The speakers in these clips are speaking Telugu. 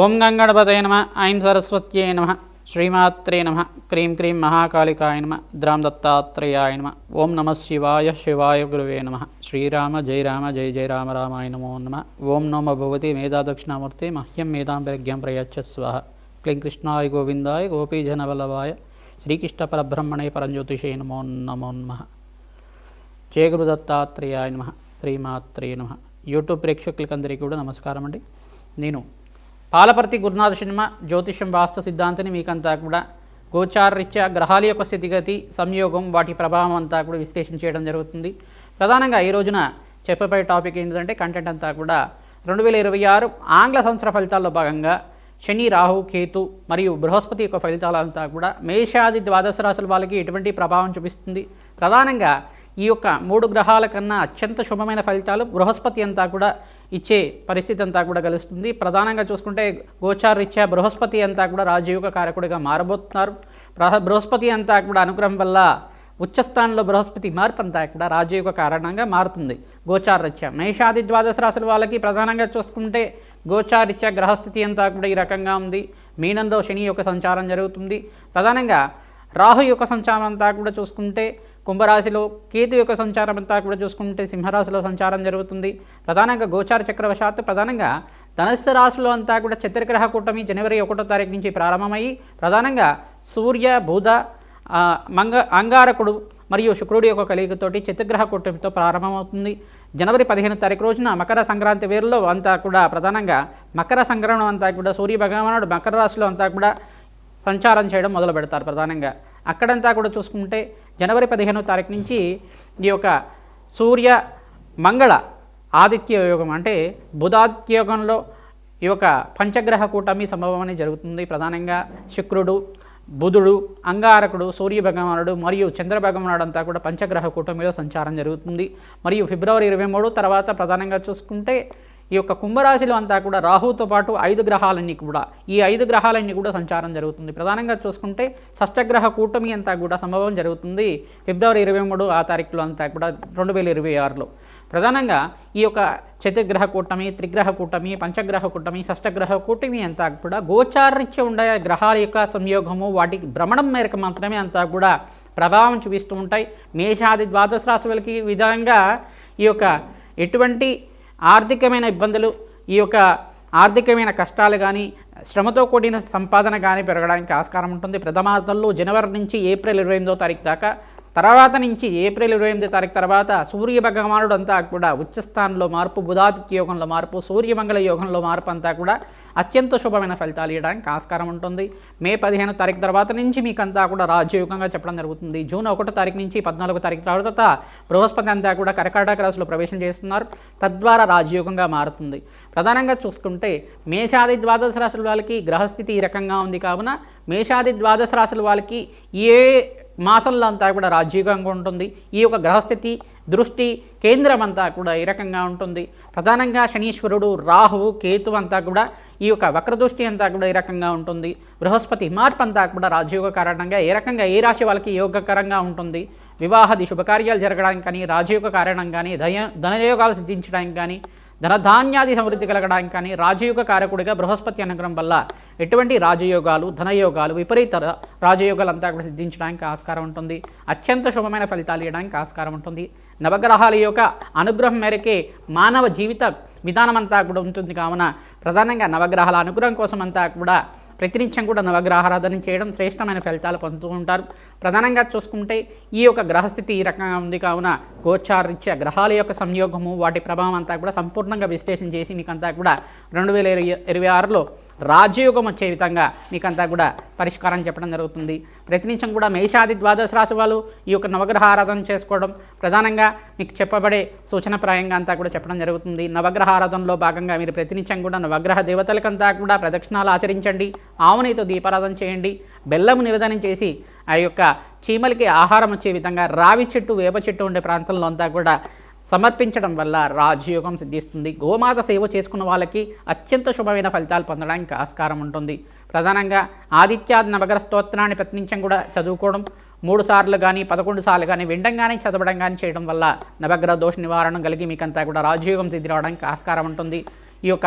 ఓం గంగణపతయ నమ. ఐం సరస్వత్యై నమ. శ్రీమాత్రే నమ. క్రీం క్రీం మహాకాళికాయ నమ. ద్రాం దత్తాత్రేయాయ నమ. ఓం నమ శివాయ శివాయ గురువే నమ. శ్రీరామ జయ రామ జయ జయ రామ రామాయ నమో నమ. ఓం నమో భగవతి మేధా దక్షిణామూర్తి మహ్యం మేధాం ప్రజ్ఞాం ప్రయచ్చ స్వాహ. క్లీం కృష్ణాయ గోవిందాయ గోపీజనవల్లభాయ శ్రీకృష్ణ పరబ్రహ్మణే పరంజ్యోతిషే నమో నమో నమ. జయ గురు దత్తాత్రేయాయ నమ. శ్రీమాత్రే నమ. యూట్యూబ్ ప్రేక్షకులకందరికీ కూడా నమస్కారం అండి. నేను పాలపర్తి గురునాథ శర్మ జ్యోతిషం వాస్తు సిద్ధాంతిని మీకంతా కూడా గోచారరీత్యా గ్రహాల యొక్క స్థితిగతి సంయోగం వాటి ప్రభావం అంతా కూడా విశ్లేషణ చేయడం జరుగుతుంది. ప్రధానంగా ఈ రోజున చెప్పబోయే టాపిక్ ఏంటంటే కంటెంట్ అంతా కూడా 2026 ఆంగ్ల సంవత్సర ఫలితాల్లో భాగంగా శని, రాహు, కేతు మరియు బృహస్పతి యొక్క ఫలితాలంతా కూడా మేషాది ద్వాదశ రాశుల వాళ్ళకి ఎటువంటి ప్రభావం చూపిస్తుంది. ప్రధానంగా ఈ యొక్క 3 గ్రహాల కన్నా అత్యంత శుభమైన ఫలితాలు బృహస్పతి అంతా కూడా ఇచ్చే పరిస్థితి అంతా కూడా కలుస్తుంది. ప్రధానంగా చూసుకుంటే గోచారరీత్యా బృహస్పతి అంతా కూడా రాజయోగ కారకుడిగా మారబోతున్నారు. బృహస్పతి అంతా కూడా అనుగ్రహం వల్ల ఉచ్చస్థానంలో బృహస్పతి మార్పు అంతా కూడా రాజయోగ కారణంగా మారుతుంది. గోచారరీత్యా మేషాది ద్వాదశ రాశుల వాళ్ళకి ప్రధానంగా చూసుకుంటే గోచారరీత్యా గ్రహస్థితి అంతా కూడా ఈ రకంగా ఉంది. మీనంలో శని యొక్క సంచారం జరుగుతుంది. ప్రధానంగా రాహు యొక్క సంచారం అంతా కూడా చూసుకుంటే కుంభరాశిలో, కేతు యొక్క సంచారం అంతా కూడా చూసుకుంటే సింహరాశిలో సంచారం జరుగుతుంది. ప్రధానంగా గోచార చక్రవశాత్తు ప్రధానంగా ధనుస్సు రాశిలో అంతా కూడా చతుర్గ్రహ కూటమి జనవరి 1వ తారీఖు నుంచి ప్రారంభమయ్యి ప్రధానంగా సూర్య, బుధ, అంగారకుడు మరియు శుక్రుడి యొక్క కలిగితోటి చతుర్గ్రహ కూటమితో ప్రారంభమవుతుంది. జనవరి 15వ తారీఖు రోజున మకర సంక్రాంతి వేరులో అంతా కూడా ప్రధానంగా మకర సంక్రమణం అంతా కూడా సూర్య భగవానుడు మకర రాశిలో అంతా కూడా సంచారం చేయడం మొదలు పెడతారు. ప్రధానంగా అక్కడంతా కూడా చూసుకుంటే జనవరి 15వ తారీఖు నుంచి ఈ యొక్క సూర్య మంగళ ఆదిత్య యోగం అంటే బుధాదిత్య యోగంలో ఈ యొక్క పంచగ్రహ కూటమి సంభవం అనేది జరుగుతుంది. ప్రధానంగా శుక్రుడు, బుధుడు, అంగారకుడు, సూర్య భగవానుడు మరియు చంద్ర భగవానుడు అంతా కూడా పంచగ్రహ కూటమిలో సంచారం జరుగుతుంది. మరియు ఫిబ్రవరి 23 తర్వాత ప్రధానంగా చూసుకుంటే ఈ యొక్క కుంభరాశిలో అంతా కూడా రాహుతో పాటు 5 గ్రహాలన్నీ కూడా ఈ 5 గ్రహాలన్నీ కూడా సంచారం జరుగుతుంది. ప్రధానంగా చూసుకుంటే షష్టగ్రహ కూటమి అంతా కూడా సంభవం జరుగుతుంది ఫిబ్రవరి 23 ఆ తారీఖులో అంతా కూడా 2026లో. ప్రధానంగా ఈ యొక్క చతుర్గ్రహ కూటమి, త్రిగ్రహ కూటమి, పంచగ్రహ కూటమి, షష్టగ్రహ కూటమి అంతా కూడా గోచారరీత్యా ఉండే గ్రహాల యొక్క సంయోగము వాటి భ్రమణం మేరకు మాత్రమే అంతా కూడా ప్రభావం చూపిస్తూ ఉంటాయి. మేషాది ద్వాదశ రాశులకి ఈ విధంగా ఈ యొక్క ఎటువంటి ఆర్థికమైన ఇబ్బందులు, ఈ యొక్క ఆర్థికమైన కష్టాలు కానీ శ్రమతో కూడిన సంపాదన కానీ పెరగడానికి ఆస్కారం ఉంటుంది. ప్రథమార్థంలో జనవరి నుంచి ఏప్రిల్ 28వ తారీఖు దాకా, తర్వాత నుంచి ఏప్రిల్ 28వ తారీఖు తర్వాత సూర్య భగవానుడు అంతా కూడా ఉచ్చస్థానంలో మార్పు, బుధాదిత్య యోగంలో మార్పు, సూర్యమంగళ యోగంలో మార్పు అంతా కూడా అత్యంత శుభమైన ఫలితాలు ఇవ్వడానికి ఆస్కారం ఉంటుంది. మే 15వ తారీఖు తర్వాత నుంచి మీకంతా కూడా రాజయోగంగా చెప్పడం జరుగుతుంది. జూన్ 1వ తారీఖు నుంచి 14వ తారీఖు తర్వాత బృహస్పతి అంతా కూడా కర్కాటక రాశిలో ప్రవేశం చేస్తున్నారు. తద్వారా రాజయోగంగా మారుతుంది. ప్రధానంగా చూసుకుంటే మేషాది ద్వాదశ రాశుల వాళ్ళకి గ్రహస్థితి ఈ రకంగా ఉంది కావున మేషాది ద్వాదశ రాశుల వాళ్ళకి ఏ మాసంలో అంతా కూడా రాజయోగంగా ఉంటుంది. ఈ యొక్క గ్రహస్థితి దృష్టి కేంద్రం అంతా కూడా ఈ రకంగా ఉంటుంది. ప్రధానంగా శనీశ్వరుడు, రాహువు, కేతు అంతా కూడా ఈ యొక్క వక్రదృష్టి అంతా కూడా ఈ రకంగా ఉంటుంది. బృహస్పతి మార్పు అంతా కూడా రాజయోగ కారణంగా ఏ రకంగా ఏ రాశి వాళ్ళకి యోగకరంగా ఉంటుంది. వివాహాది శుభకార్యాలు జరగడానికి కానీ, రాజయోగ కారణం కానీ, ధనయోగాలు సిద్ధించడానికి కానీ, ధనధాన్యాది సమృద్ధి కలగడానికి కానీ రాజయోగ కారకుడిగా బృహస్పతి అనుగ్రహం వల్ల ఎటువంటి రాజయోగాలు, ధనయోగాలు, విపరీత రాజయోగాలు అంతా కూడా సిద్ధించడానికి ఆస్కారం ఉంటుంది. అత్యంత శుభమైన ఫలితాలు ఇవ్వడానికి ఆస్కారం ఉంటుంది. నవగ్రహాల యొక్క అనుగ్రహం మేరకే మానవ జీవిత విధానం అంతా కూడా ఉంటుంది కావున ప్రధానంగా నవగ్రహాల అనుగ్రహం కోసం అంతా కూడా ప్రతినిత్యం కూడా నవగ్రహారాధన చేయడం శ్రేష్టమైన ఫలితాలు పొందుతూ ఉంటారు. ప్రధానంగా చూసుకుంటే ఈ యొక్క గ్రహస్థితి ఈ రకంగా ఉంది కావున గోచారరీత్యా గ్రహాల యొక్క సంయోగము వాటి ప్రభావం అంతా కూడా సంపూర్ణంగా విశ్లేషణ చేసి మీకంతా కూడా 2026లో రాజయోగం వచ్చే విధంగా మీకంతా కూడా పరిష్కారం చెప్పడం జరుగుతుంది. ప్రతినిత్యం కూడా మేషాది ద్వాదశ రాశి వాళ్ళు ఈ యొక్క నవగ్రహ ఆరాధన చేసుకోవడం ప్రధానంగా మీకు చెప్పబడే సూచనప్రాయంగా అంతా కూడా చెప్పడం జరుగుతుంది. నవగ్రహ ఆరాధనలో భాగంగా మీరు ప్రతినిత్యం కూడా నవగ్రహ దేవతలకంతా కూడా ప్రదక్షిణాలు ఆచరించండి. ఆవునితో దీపారాధన చేయండి. బెల్లము నివేదనం చేసి ఆ యొక్క చీమలకి ఆహారం వచ్చే విధంగా రావి చెట్టు, వేప చెట్టు ఉండే ప్రాంతంలో అంతా కూడా సమర్పించడం వల్ల రాజయోగం సిద్ధిస్తుంది. గోమాత సేవ చేసుకున్న వాళ్ళకి అత్యంత శుభమైన ఫలితాలు పొందడానికి ఆస్కారం ఉంటుంది. ప్రధానంగా ఆదిత్యాది నవగ్రహ స్తోత్రాన్ని ప్రతినిత్యం కూడా చదువుకోవడం, 3 సార్లు కానీ 11 సార్లు కానీ వినడం కానీ చదవడం కానీ చేయడం వల్ల నవగ్రహ దోష నివారణ కలిగి మీకంతా కూడా రాజయోగం సిద్ధి రావడానికి ఆస్కారం ఉంటుంది. ఈ యొక్క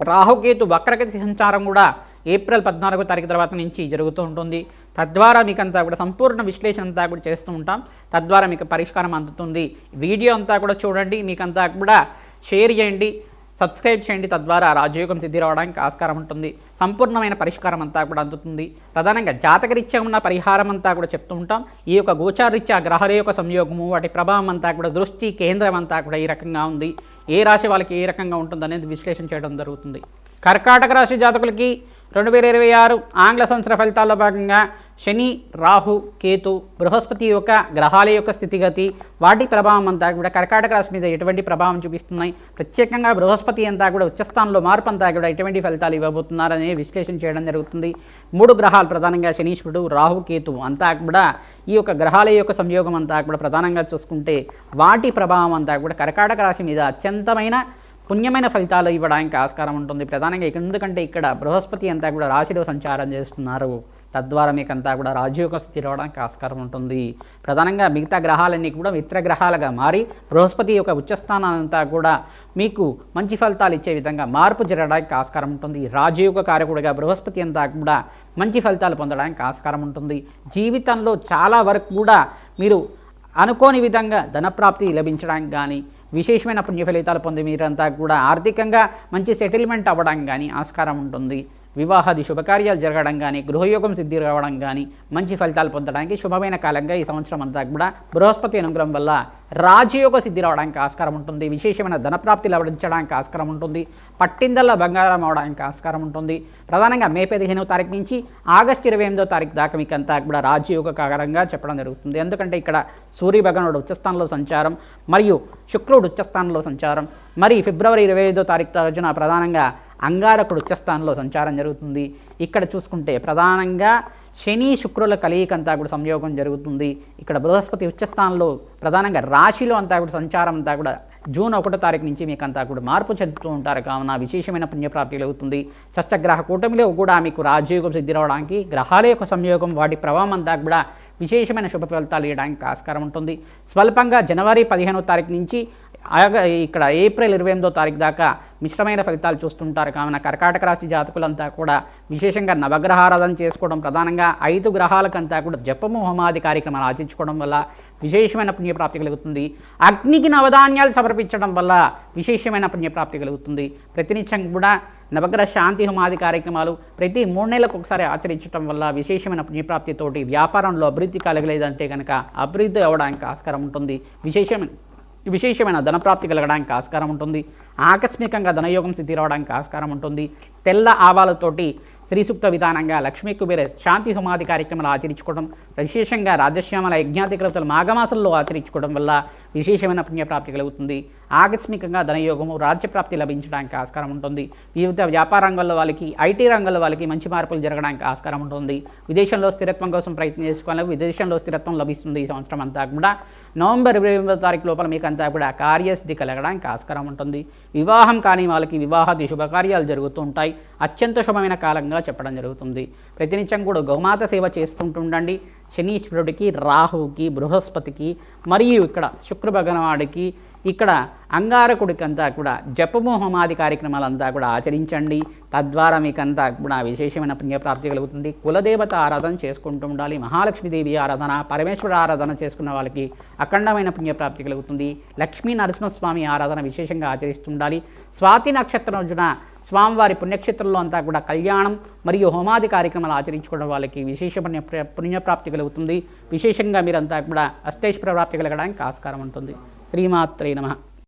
రాహుకేతు వక్రగతి సంచారం కూడా ఏప్రిల్ 14వ తారీఖు తర్వాత నుంచి జరుగుతూ ఉంటుంది. తద్వారా మీకంతా కూడా సంపూర్ణ విశ్లేషణ అంతా కూడా చేస్తూ ఉంటాం. తద్వారా మీకు పరిష్కారం అందుతుంది. వీడియో అంతా కూడా చూడండి, మీకంతా కూడా షేర్ చేయండి, సబ్స్క్రైబ్ చేయండి. తద్వారా రాజయోగం సిద్ధి రావడానికి ఆస్కారం ఉంటుంది. సంపూర్ణమైన పరిష్కారం అంతా కూడా అందుతుంది. ప్రధానంగా జాతకరీత్యా ఉన్న పరిహారం అంతా కూడా చెప్తూ ఉంటాం. ఈ యొక్క గోచారరీత్యా గ్రహాల యొక్క సంయోగము, వాటి ప్రభావం అంతా కూడా, దృష్టి కేంద్రం అంతా కూడా ఈ రకంగా ఉంది. ఏ రాశి వాళ్ళకి ఏ రకంగా ఉంటుంది అనేది విశ్లేషణ చేయడం జరుగుతుంది. కర్కాటక రాశి జాతకులకి 2026 ఆంగ్ల సంవత్సర ఫలితాల్లో భాగంగా శని, రాహు, కేతు, బృహస్పతి యొక్క గ్రహాల యొక్క స్థితిగతి, వాటి ప్రభావం అంతా కూడా కర్కాటక రాశి మీద ఎటువంటి ప్రభావం చూపిస్తున్నాయి, ప్రత్యేకంగా బృహస్పతి అంతా కూడా ఉచ్చస్థానంలో మార్పు అంతా కూడా ఎటువంటి ఫలితాలు ఇవ్వబోతున్నారనే విశ్లేషణ చేయడం జరుగుతుంది. 3 గ్రహాలు ప్రధానంగా శనీశ్వరుడు, రాహు, కేతు అంతా కూడా ఈ యొక్క గ్రహాల యొక్క సంయోగం అంతా కూడా ప్రధానంగా చూసుకుంటే వాటి ప్రభావం అంతా కూడా కర్కాటక రాశి మీద అత్యంతమైన పుణ్యమైన ఫలితాలు ఇవ్వడానికి ఆస్కారం ఉంటుంది. ప్రధానంగా ఎందుకంటే ఇక్కడ బృహస్పతి అంతా కూడా రాశిలో సంచారం చేస్తున్నారు. తద్వారా మీకంతా కూడా రాజయోగ స్థితి రావడానికి ఆస్కారం ఉంటుంది. ప్రధానంగా మిగతా గ్రహాలన్నీ కూడా మిత్రగ్రహాలుగా మారి బృహస్పతి యొక్క ఉచ్చస్థానాలంతా కూడా మీకు మంచి ఫలితాలు ఇచ్చే విధంగా మార్పు జరగడానికి ఆస్కారం ఉంటుంది. రాజయోగ కారకుడిగా బృహస్పతి అంతా కూడా మంచి ఫలితాలు పొందడానికి ఆస్కారం ఉంటుంది. జీవితంలో చాలా వరకు కూడా మీరు అనుకోని విధంగా ధనప్రాప్తి లభించడానికి కానీ, విశేషమైన పుణ్య ఫలితాలు పొంది మీరంతా కూడా ఆర్థికంగా మంచి సెటిల్మెంట్ అవ్వడం కానీ ఆస్కారం ఉంటుంది. వివాహాది శుభకార్యాలు జరగడం కానీ, గృహయోగం సిద్ధి రావడం కానీ, మంచి ఫలితాలు పొందడానికి శుభమైన కాలంగా ఈ సంవత్సరం అంతా కూడా బృహస్పతి అనుగ్రహం వల్ల రాజయోగ సిద్ధి రావడానికి ఆస్కారం ఉంటుంది. విశేషమైన ధనప్రాప్తి లభించడానికి ఆస్కారం ఉంటుంది. పట్టిందల్లా బంగారం అవడానికి ఆస్కారం ఉంటుంది. ప్రధానంగా మే 15వ తారీఖు నుంచి ఆగస్టు 28వ తారీఖు దాకా మీకు అంతా కూడా రాజయోగ కారణంగా చెప్పడం జరుగుతుంది. ఎందుకంటే ఇక్కడ సూర్య భగవానుడు ఉచ్చస్థానంలో సంచారం మరియు శుక్రుడు ఉచ్చస్థానంలో సంచారం, మరి ఫిబ్రవరి 25వ తారీఖు రోజున ప్రధానంగా అంగారకుడు ఉచ్చస్థానంలో సంచారం జరుగుతుంది. ఇక్కడ చూసుకుంటే ప్రధానంగా శని శుక్రుల కలయికంతా కూడా సంయోగం జరుగుతుంది. ఇక్కడ బృహస్పతి ఉచ్చస్థానంలో ప్రధానంగా రాశిలో అంతా కూడా సంచారం అంతా కూడా జూన్ 1వ తారీఖు నుంచి మీకు అంతా కూడా మార్పు చెందుతూ ఉంటారు. కావున విశేషమైన పుణ్యప్రాప్తి కలుగుతుంది. షష్టగ్రహ కూటమిలో కూడా మీకు రాజయోగం సిద్ధి రావడానికి గ్రహాల యొక్క సంయోగం, వాటి ప్రభావం అంతా కూడా విశేషమైన శుభ ఫలితాలు ఇవ్వడానికి ఆస్కారం ఉంటుంది. స్వల్పంగా జనవరి 15వ తారీఖు నుంచి ఇక్కడ ఏప్రిల్ 28వ తారీఖు దాకా మిశ్రమైన ఫలితాలు చూస్తుంటారు. కావున కర్కాటక రాశి జాతకులంతా కూడా విశేషంగా నవగ్రహారాధన చేసుకోవడం, ప్రధానంగా 5 గ్రహాలకంతా కూడా జపము హోమాది కార్యక్రమాలు ఆచరించుకోవడం వల్ల విశేషమైన పుణ్యప్రాప్తి కలుగుతుంది. అగ్నికి నవధాన్యాలు సమర్పించడం వల్ల విశేషమైన పుణ్యప్రాప్తి కలుగుతుంది. ప్రతినిత్యం కూడా నవగ్రహ శాంతి హోమాది కార్యక్రమాలు ప్రతి 3 నెలలకు ఒకసారి ఆచరించడం వల్ల విశేషమైన పుణ్యప్రాప్తితోటి వ్యాపారంలో అభివృద్ధి కలగలేదంటే కనుక అభివృద్ధి అవ్వడానికి ఆస్కారం ఉంటుంది. విశేషమైన ధనప్రాప్తి కలగడానికి ఆస్కారం ఉంటుంది. ఆకస్మికంగా ధనయోగం సిద్ధి రావడానికి ఆస్కారం ఉంటుంది. తెల్ల ఆవాలతోటి శ్రీ సూక్త విధానంగా లక్ష్మీ కుబేర శాంతి హోమాది కార్యక్రమాలు ఆచరించుకోవడం, విశేషంగా రాజశ్యామల యజ్ఞాధికృతులు మాఘమాసంలో ఆచరించుకోవడం వల్ల విశేషమైన పుణ్యప్రాప్తి కలుగుతుంది. ఆకస్మికంగా ధనయోగము, రాజ్యప్రాప్తి లభించడానికి ఆస్కారం ఉంటుంది. వివిధ వ్యాపార రంగంలో వాళ్ళకి, ఐటీ రంగంలో వాళ్ళకి మంచి మార్పులు జరగడానికి ఆస్కారం ఉంటుంది. విదేశంలో స్థిరత్వం కోసం ప్రయత్నం చేసుకోవాలి. విదేశంలో స్థిరత్వం లభిస్తుంది. ఈ సంవత్సరం అంతా కూడా నవంబర్ 28వ తారీఖు లోపల మీకు అంతా కూడా కార్యసిద్ధి కలగడానికి ఆస్కారం ఉంటుంది. వివాహం కాని వాళ్ళకి వివాహాది శుభకార్యాలు జరుగుతూ ఉంటాయి. అత్యంత శుభమైన కాలంగా చెప్పడం జరుగుతుంది. ప్రతినిత్యం కూడా గోమాత సేవ చేసుకుంటుండండి. శనీశ్వరుడికి, రాహువుకి, బృహస్పతికి మరియు ఇక్కడ శుక్ర భగవానుడికి, ఇక్కడ అంగారకుడికి అంతా కూడా జపము హోమాది కార్యక్రమాలంతా కూడా ఆచరించండి. తద్వారా మీకంతా కూడా విశేషమైన పుణ్యప్రాప్తి కలుగుతుంది. కులదేవత ఆరాధన చేసుకుంటూ ఉండాలి. మహాలక్ష్మీదేవి ఆరాధన, పరమేశ్వర ఆరాధన చేసుకున్న వాళ్ళకి అఖండమైన పుణ్యప్రాప్తి కలుగుతుంది. లక్ష్మీ నరసింహస్వామి ఆరాధన విశేషంగా ఆచరిస్తుండాలి. స్వాతి నక్షత్రం రోజున స్వామివారి పుణ్యక్షేత్రంలో అంతా కూడా కళ్యాణం మరియు హోమాది కార్యక్రమాలు ఆచరించుకోవడం వాళ్ళకి విశేష పుణ్యప్రాప్తి కలుగుతుంది. విశేషంగా మీరంతా కూడా అష్టైశ్వర్య ప్రాప్తి కలగడానికి ఆస్కారం ఉంటుంది. శ్రీమాత్రే నమః.